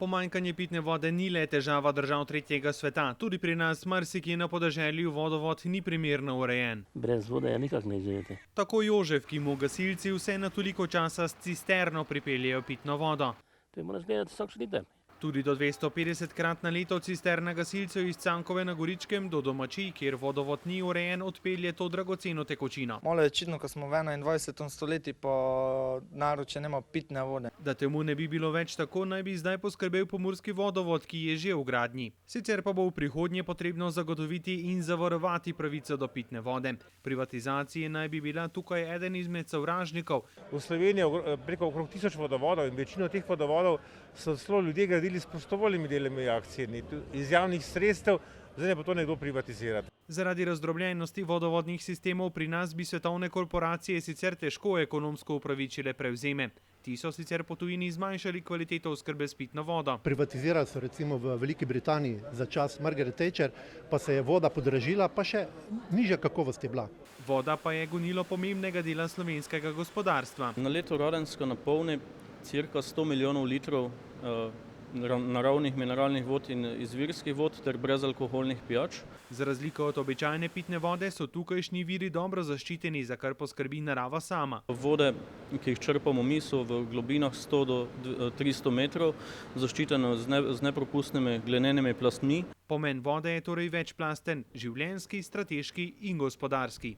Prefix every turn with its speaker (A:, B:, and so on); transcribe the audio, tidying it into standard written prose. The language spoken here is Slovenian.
A: Pomanjkanje pitne vode ni le težava držav tretjega sveta. Tudi pri nas marsikje na podeželju vodovod ni primerno urejen.
B: Brez vode je nikak ne živeti.
A: Tako Jožef, ki mu gasilci vse na toliko časa s cisterno pripeljejo pitno vodo.
B: To moraš gledati vsak liter.
A: Tudi do 250-krat na leto cisterna gasilcev iz Cankove na Goričkem do domačij, kjer vodovod ni urejen, odpelje to dragoceno tekočino.
C: Malo je čudno, ko smo v 21. stoletju po naročju nema pitne vode.
A: Da temu ne bi bilo več tako, naj bi zdaj poskrbel pomurski vodovod, ki je že v gradnji. Sicer pa bo v prihodnje potrebno zagotoviti in zavarovati pravico do pitne vode. Privatizacije naj bi bila tukaj eden izmed sovražnikov.
D: V Sloveniji je preko okrog 1000 vodovodov in večino teh vodovodov so celo ljudje gradili s prostovoljnimi delami akcije, iz javnih sredstev, zdaj ne bo to nekdo privatizirati.
A: Zaradi razdrobljenosti vodovodnih sistemov pri nas bi svetovne korporacije sicer težko ekonomsko upravičile prevzeme. Ti so sicer po tujini zmanjšali kvaliteto oskrbe s pitno vodo.
E: Privatizirali so recimo v Veliki Britaniji za čas Margaret Thatcher, pa se je voda podražila, pa še nižja kakovost je bila.
A: Voda pa je gonilo pomembnega dela slovenskega gospodarstva.
F: Na leto Radensko napolni cirka 100 milijonov litrov naravnih mineralnih vod in izvirskih vod ter brezalkoholnih pijač.
A: Za razliko od običajne pitne vode so tukajšnji viri dobro zaščiteni, za kar poskrbi narava sama.
F: Vode, ki jih črpamo mi, so v globinah 100 do 300 metrov, zaščitene z nepropustnimi glinenimi plastmi.
A: Pomen vode je torej večplasten, življenjski, strateški in gospodarski.